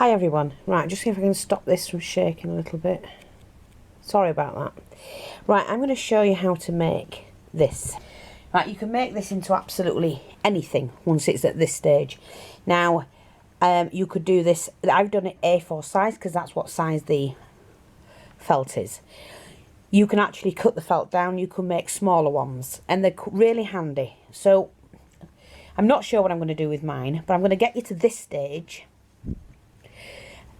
Hi everyone. Right, just see if I can stop this from shaking a little bit. Sorry about that. Right, I'm going to show you how to make this. Right, you can make this into absolutely anything once it's at this stage. Now, you could do this, I've done it A4 size because that's what size the felt is. You can actually cut the felt down, you can make smaller ones, and they're really handy. So, I'm not sure what I'm going to do with mine, but I'm going to get you to this stage.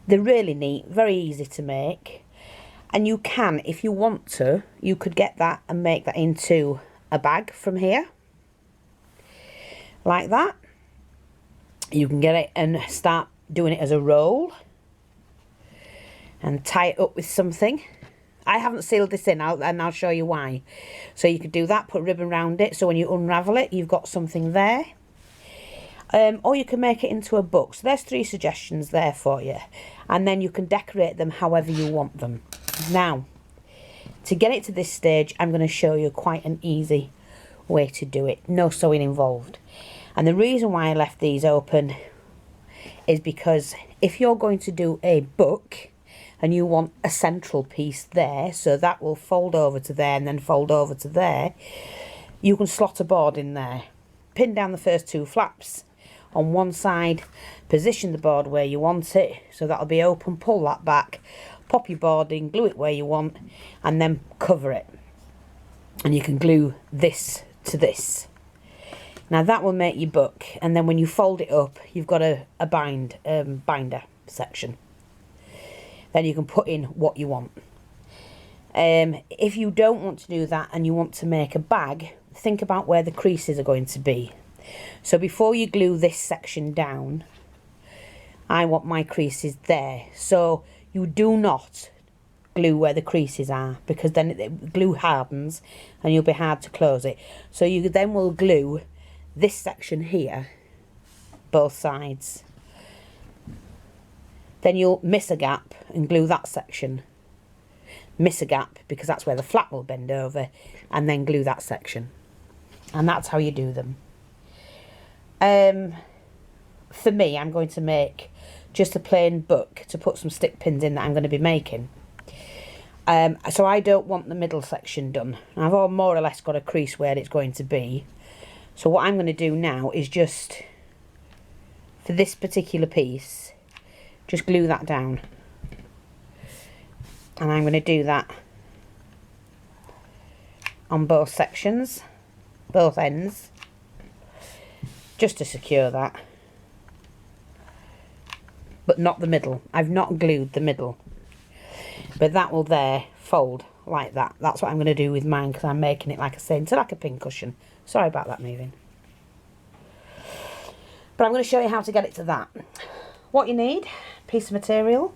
They're really neat, very easy to make, and you can, if you want to, you could get that and make that into a bag from here, like that. You can get it and start doing it as a roll and tie it up with something. I haven't sealed this in, and I'll show you why. So you could do that, put ribbon around it, so when you unravel it, you've got something there. Or you can make it into a book. So there's 3 suggestions there for you. And then you can decorate them however you want them. Now, to get it to this stage, I'm going to show you quite an easy way to do it. No sewing involved. And the reason why I left these open is because if you're going to do a book and you want a central piece there, so that will fold over to there and then fold over to there, you can slot a board in there. Pin down the first 2 flaps on one side, position the board where you want it, so that'll be open, pull that back, pop your board in, glue it where you want, and then cover it. And you can glue this to this. Now that will make your book, and then when you fold it up, you've got a binder section. Then you can put in what you want. If you don't want to do that and you want to make a bag, think about where the creases are going to be. So before you glue this section down, I want my creases there. So you do not glue where the creases are, because then the glue hardens and you'll be hard to close it. So you then will glue this section here, both sides. Then you'll miss a gap and glue that section. Miss a gap because that's where the flap will bend over, and then glue that section. And that's how you do them. For me, I'm going to make just a plain book to put some stick pins in that I'm going to be making. So I don't want the middle section done. I've all more or less got a crease where it's going to be. So what I'm going to do now is just, for this particular piece, just glue that down. And I'm going to do that on both sections, both ends, just to secure that, but not the middle. I've not glued the middle, but that will there fold like that. That's what I'm going to do with mine, because I'm making it, like I say, into like a pincushion. Sorry about that moving, but I'm going to show you how to get it to that. What you need: piece of material,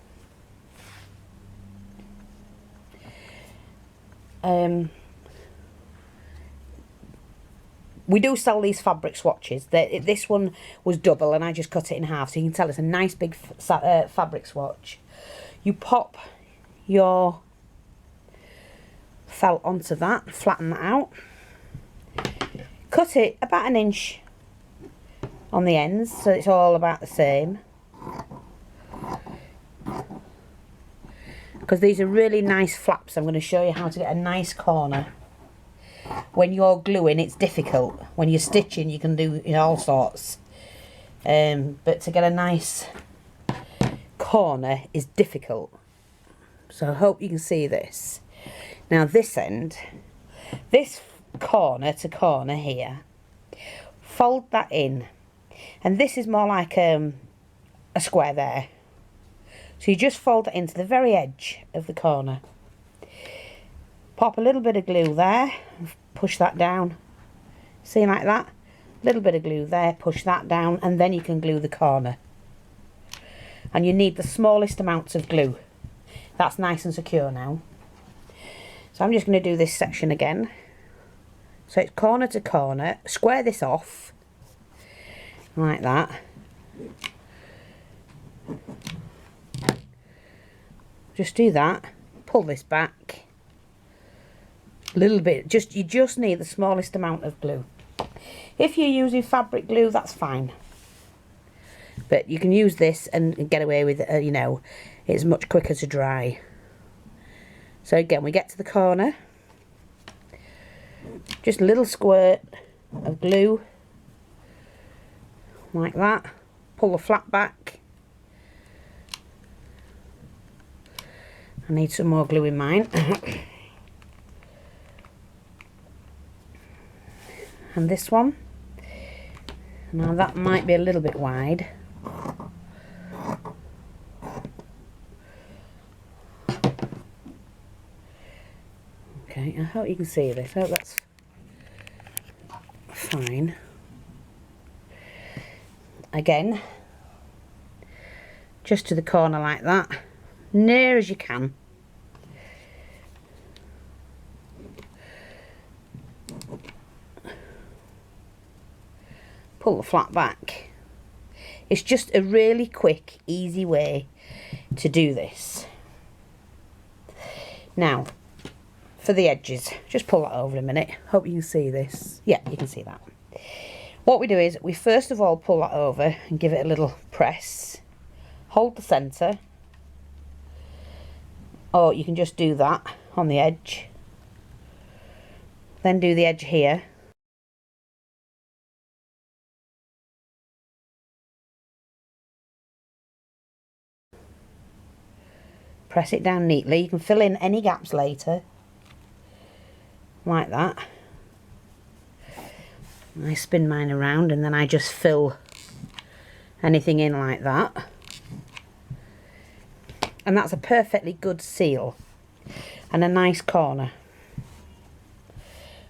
we do sell these fabric swatches. This one was double and I just cut it in half, so you can tell it's a nice big fabric swatch. You pop your felt onto that, flatten that out, cut it about 1 inch on the ends so it's all about the same, because these are really nice flaps. I'm going to show you how to get a nice corner. When you're gluing, it's difficult. When you're stitching, you can do all sorts. But to get a nice corner is difficult. So I hope you can see this. Now this end, this corner to corner here, fold that in. And this is more like a square there. So you just fold it into the very edge of the corner. Pop a little bit of glue there, push that down. See, like that? A little bit of glue there, push that down, and then you can glue the corner. And you need the smallest amounts of glue. That's nice and secure now. So I'm just going to do this section again. So it's corner to corner. Square this off, like that. Just do that. Pull this back. A little bit, you just need the smallest amount of glue. If you're using fabric glue, that's fine. But you can use this and get away with it, you know, it's much quicker to dry. So again, we get to the corner. Just a little squirt of glue, like that. Pull the flap back. I need some more glue in mine. And this one. Now that might be a little bit wide. Okay, I hope you can see this. I hope that's fine. Again, just to the corner like that, near as you can. Pull the flap back. It's just a really quick, easy way to do this. Now, for the edges, just pull that over a minute. Hope you can see this. Yeah, you can see that. What we do is, we first of all pull that over and give it a little press. Hold the centre. Or you can just do that on the edge. Then do the edge here. Press it down neatly. You can fill in any gaps later. Like that. I spin mine around and then I just fill anything in like that. And that's a perfectly good seal. And a nice corner.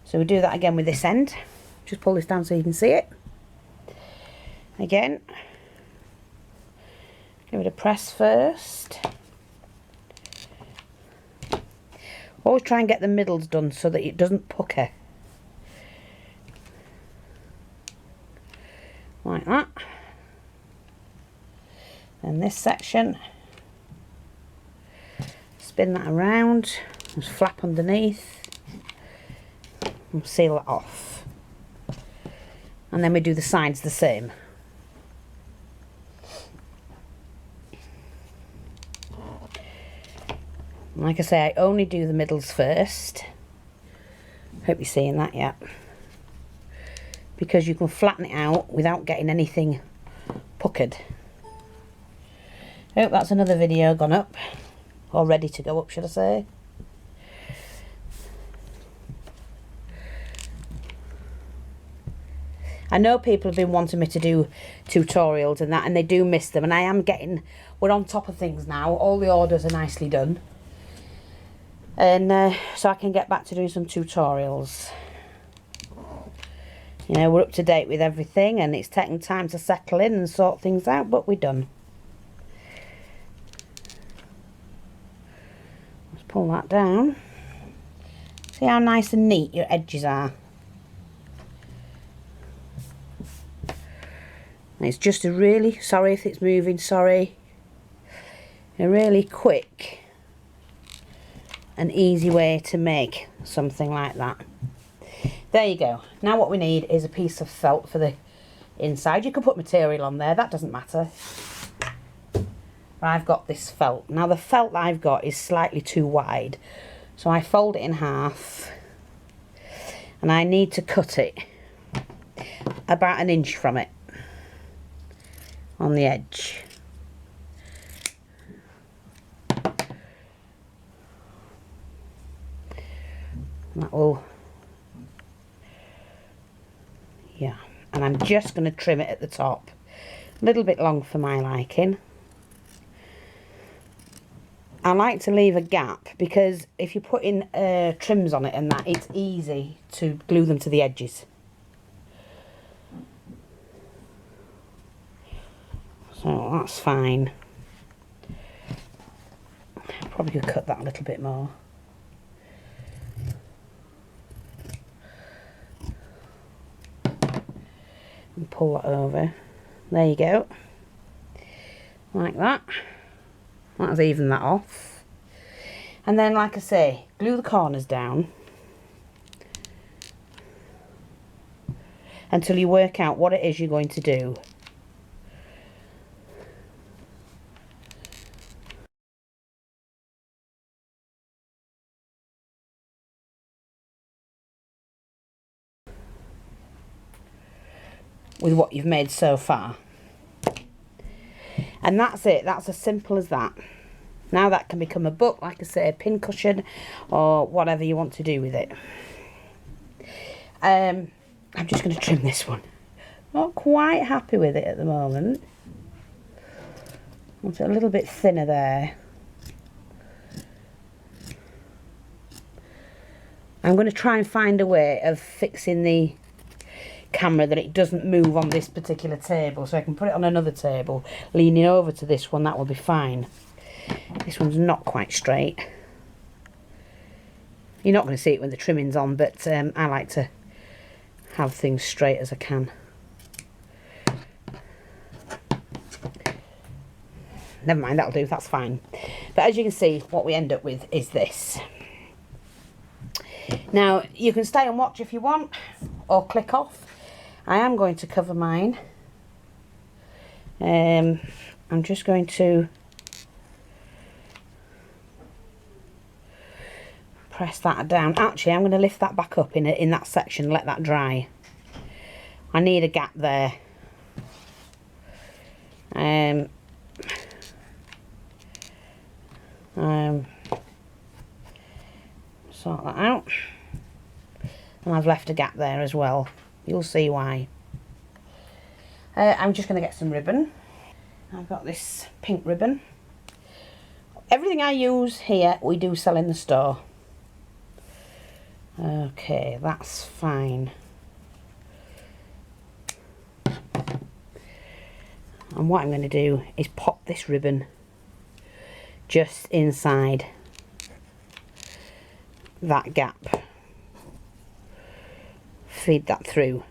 So we do that again with this end. Just pull this down so you can see it. Again. Give it a press first. Always try and get the middles done so that it doesn't pucker. Like that. Then this section, spin that around, just flap underneath, and seal it off. And then we do the sides the same. Like I say, I only do the middles first. Hope you're seeing that yet. Because you can flatten it out without getting anything puckered. Hope that's another video gone up. Or ready to go up, should I say. I know people have been wanting me to do tutorials and that, and they do miss them. And I am getting, we're on top of things now. All the orders are nicely done. And so I can get back to doing some tutorials. You know, we're up to date with everything and it's taking time to settle in and sort things out, but we're done. Let's pull that down. See how nice and neat your edges are. And it's just a really, sorry if it's moving, sorry. A really quick and easy way to make something like that. There you go. Now what we need is a piece of felt for the inside. You can put material on there, that doesn't matter. But I've got this felt. Now the felt that I've got is slightly too wide. So I fold it in half. And I need to cut it about 1 inch from it. On the edge. That will, yeah, and I'm just going to trim it at the top. A little bit long for my liking. I like to leave a gap because if you put in trims on it and that, it's easy to glue them to the edges. So that's fine. Probably could cut that a little bit more. And pull that over. There you go. Like that. Let's even that off. And then, like I say, glue the corners down until you work out what it is you're going to do. with what you've made so far. And that's it. That's as simple as that. Now that can become a book, like I say, a pincushion or whatever you want to do with it. I'm just going to trim this one. Not quite happy with it at the moment. I want it a little bit thinner there. I'm going to try and find a way of fixing the camera that it doesn't move on this particular table, so I can put it on another table leaning over to this one. That will be fine. This one's not quite straight. You're not going to see it when the trimming's on, but I like to have things straight as I can. Never mind, that'll do, that's fine. But as you can see, what we end up with is this. Now, you can stay and watch if you want, or click off. I am going to cover mine. I'm just going to press that down. Actually, I'm going to lift that back up in that section, let that dry. I need a gap there. Sort that out. And I've left a gap there as well. You'll see why. I'm just going to get some ribbon. I've got this pink ribbon. Everything I use here, we do sell in the store. Okay, that's fine. And what I'm going to do is pop this ribbon just inside that gap. Feed that through.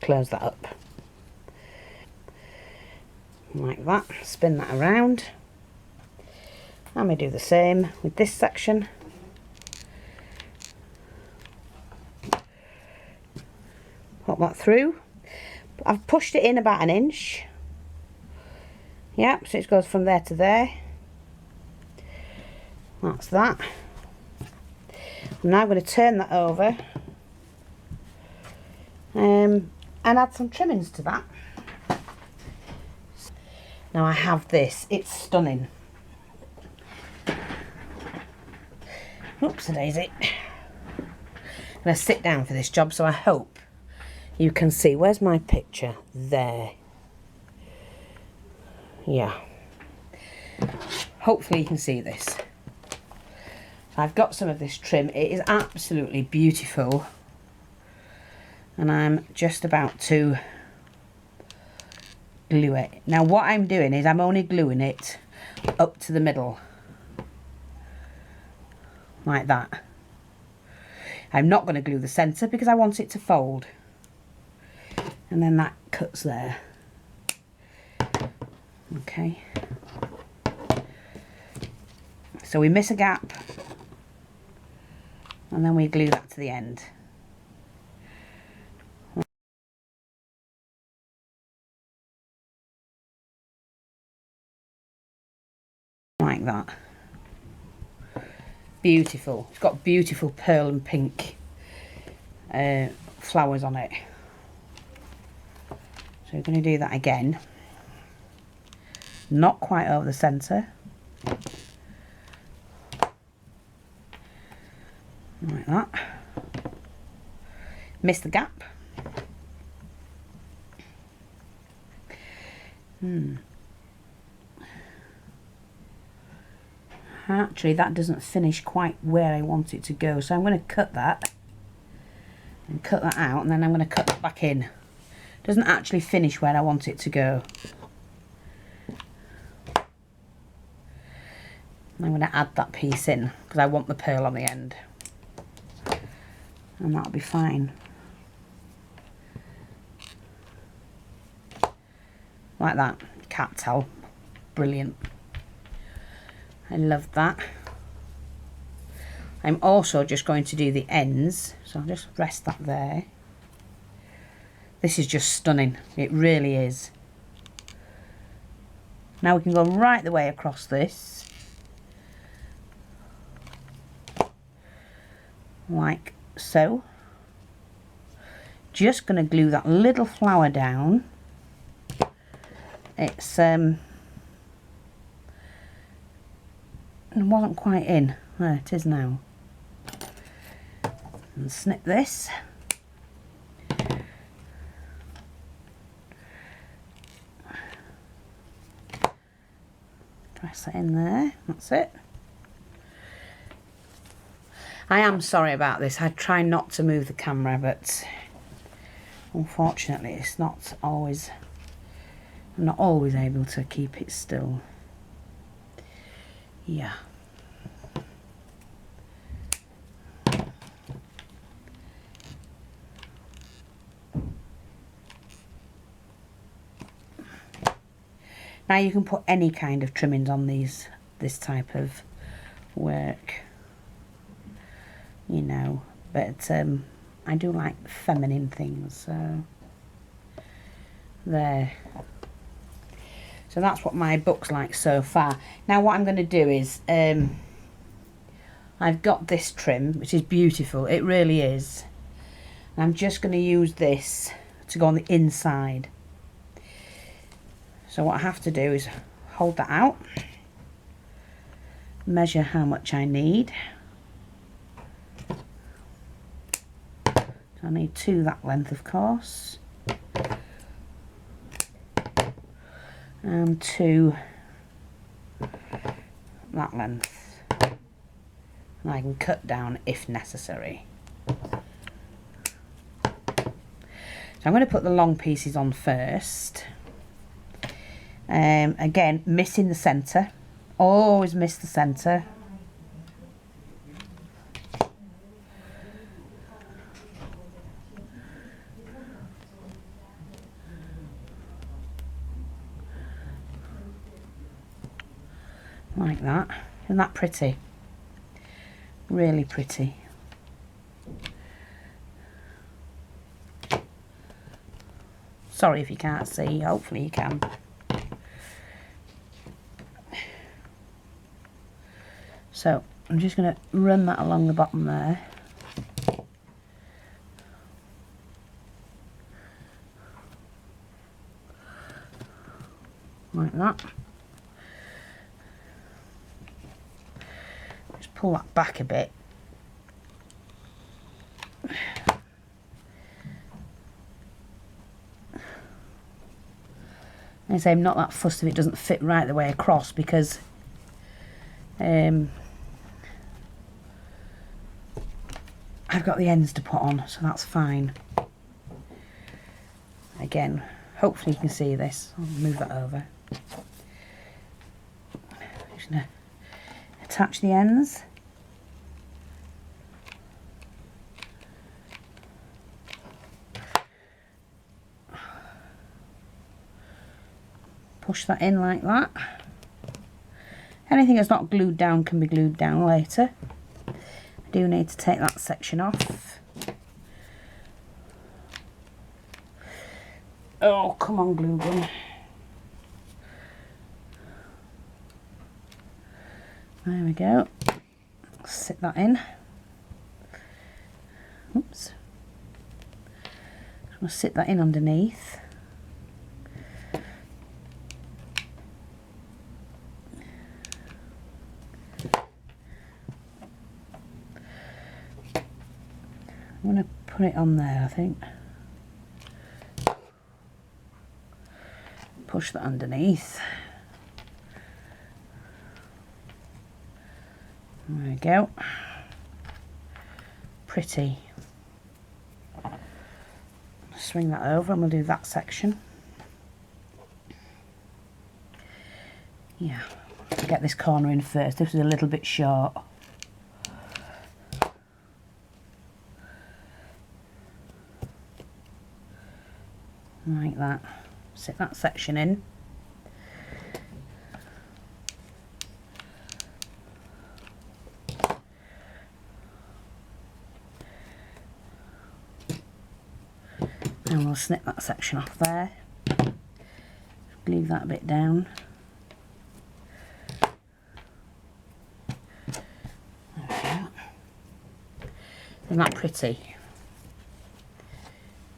Close that up. Like that. Spin that around. And we do the same with this section. Pop that through. I've pushed it in about 1 inch. Yep, so it goes from there to there. That's that. I'm now going to turn that over and add some trimmings to that. Now I have this, it's stunning. Oops, a daisy. I'm going to sit down for this job, so I hope you can see. Where's my picture? There. Yeah. Hopefully you can see this. I've got some of this trim. It is absolutely beautiful. And I'm just about to glue it. Now what I'm doing is I'm only gluing it up to the middle. Like that. I'm not going to glue the centre because I want it to fold. And then that cuts there. Okay. So we miss a gap. And then we glue that to the end. Like that. Beautiful. It's got beautiful pearl and pink flowers on it. So we're going to do that again. Not quite over the centre. Like that. Miss the gap. Actually, that doesn't finish quite where I want it to go, so I'm going to cut that and cut that out, and then I'm going to cut that back in. Doesn't actually finish where I want it to go. I'm going to add that piece in because I want the pearl on the end, and that'll be fine. Like that. Can't tell. Brilliant. I love that. I'm also just going to do the ends, so I'll just rest that there. This is just stunning. It really is. Now we can go right the way across this. Like so. just going to glue that little flower down. It's it wasn't quite in. There it is now. And snip this. Press it in there. That's it. I am sorry about this. I try not to move the camera, but unfortunately it's not always, I'm not always able to keep it still. Yeah. Now you can put any kind of trimmings on this type of work, you know, but I do like feminine things, so there. So that's what my book's like so far. Now what I'm going to do is, I've got this trim, which is beautiful, it really is. And I'm just going to use this to go on the inside. So what I have to do is hold that out, measure how much I need. So I need 2 that length, of course, and 2 that length, and I can cut down if necessary. So I'm going to put the long pieces on first. Again, missing the centre. Always miss the centre. Like that. Isn't that pretty? Really pretty. Sorry if you can't see, hopefully you can. So I'm just going to run that along the bottom there. Like that. Just pull that back a bit. I say I'm not that fussed if it doesn't fit right the way across, because I've got the ends to put on, so that's fine. Again, hopefully you can see this. I'll move that over. Just gonna attach the ends. Push that in like that. Anything that's not glued down can be glued down later. I do need to take that section off. Oh, come on, glue gun. There we go. Sit that in. Oops. I'm going to sit that in underneath. I'm going to put it on there, I think. Push that underneath. There we go. Pretty. Swing that over and we'll do that section. Yeah, I'll get this corner in first. This is a little bit short. Like that. Sit that section in. And we'll snip that section off there. Glue that a bit down. There we go. Isn't that pretty?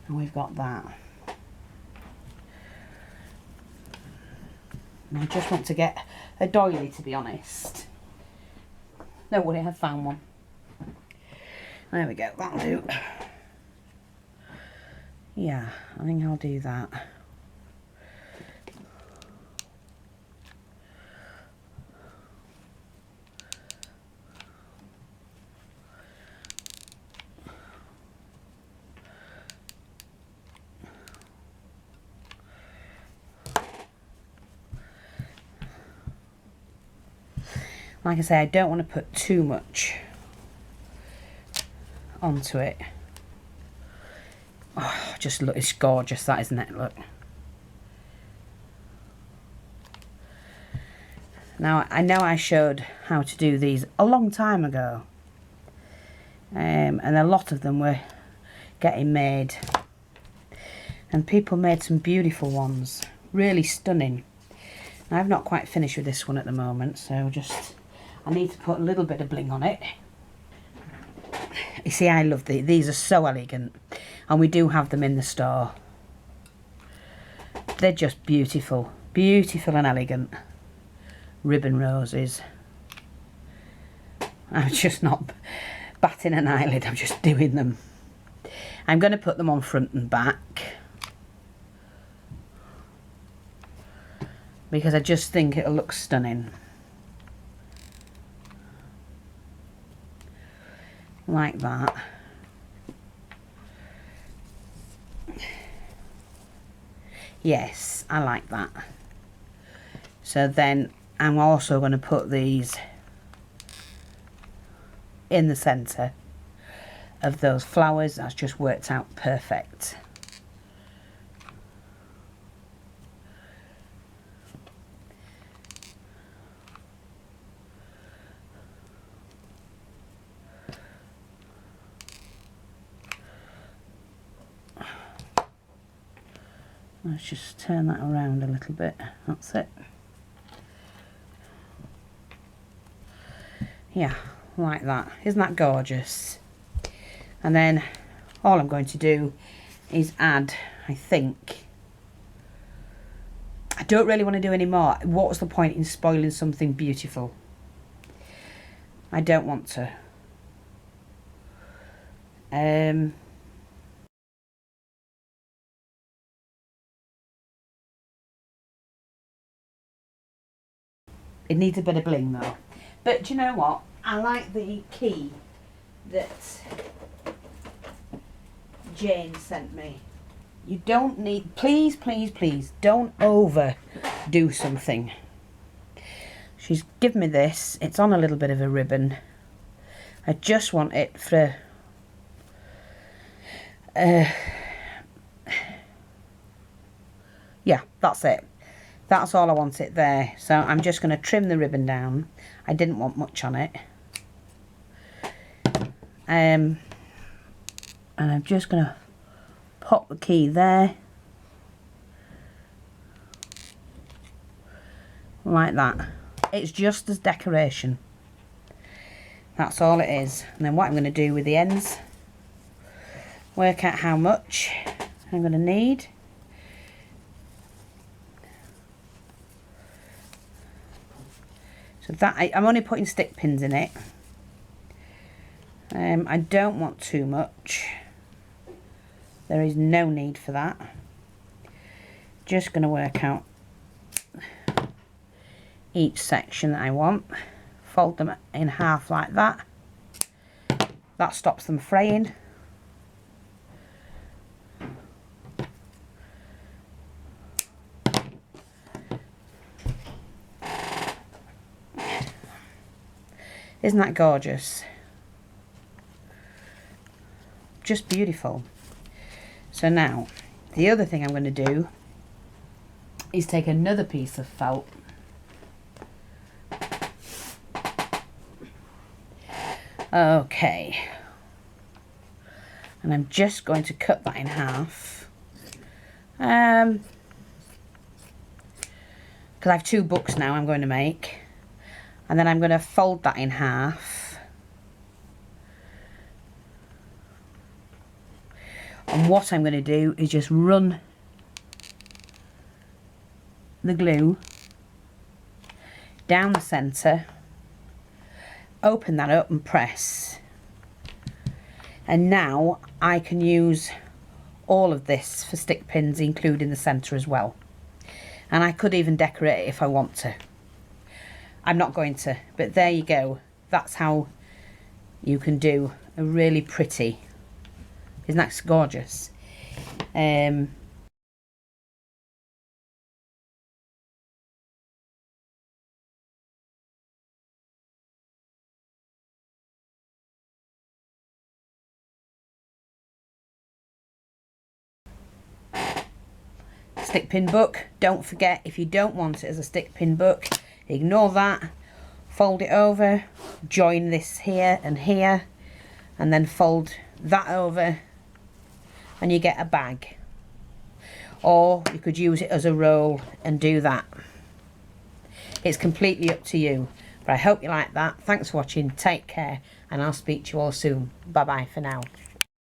And we've got that. And I just want to get a doily, to be honest. No worry, I found one. There we go, that'll do. Yeah, I think I'll do that. Like I say, I don't want to put too much onto it. Oh, just look, it's gorgeous, that, isn't it? Look. Now, I know I showed how to do these a long time ago. And a lot of them were getting made. And people made some beautiful ones. Really stunning. Now, I've not quite finished with this one at the moment, so I need to put a little bit of bling on it. You see, I love these are so elegant, and we do have them in the store. They're just beautiful, beautiful and elegant. Ribbon roses. I'm just not batting an eyelid, I'm just doing them. I'm going to put them on front and back, because I just think it'll look stunning. Like that. Yes, I like that. So then I'm also going to put these in the centre of those flowers. That's just worked out perfect. Let's just turn that around a little bit. That's it. Yeah, like that. Isn't that gorgeous? And then all I'm going to do is add, I think, I don't really want to do any more. What's the point in spoiling something beautiful? I don't want to. It needs a bit of bling though. But do you know what? I like the key that Jane sent me. You don't need, please, please, please, don't overdo something. She's given me this. It's on a little bit of a ribbon. I just want it for yeah, that's it. That's all I want it there. So I'm just going to trim the ribbon down. I didn't want much on it. And I'm just going to pop the key there. Like that. It's just as decoration. That's all it is. And then what I'm going to do with the ends, work out how much I'm going to need. So that, I'm only putting stick pins in it. I don't want too much. There is no need for that. Just going to work out each section that I want. Fold them in half like that. That stops them fraying. Isn't that gorgeous? Just beautiful. So now, the other thing I'm going to do is take another piece of felt. Okay. And I'm just going to cut that in half. Because I have 2 books now I'm going to make. And then I'm going to fold that in half. And what I'm going to do is just run the glue down the centre, open that up and press. And now I can use all of this for stick pins, including the centre as well. And I could even decorate it if I want to. I'm not going to, but there you go. That's how you can do a really pretty, isn't that gorgeous? Stick pin book. Don't forget, if you don't want it as a stick pin book, ignore that. Fold it over, join this here, and then fold that over, and you get a bag. Or you could use it as a roll and do that. It's completely up to you. But I hope you like that. Thanks for watching. Take care, and I'll speak to you all soon. Bye bye for now.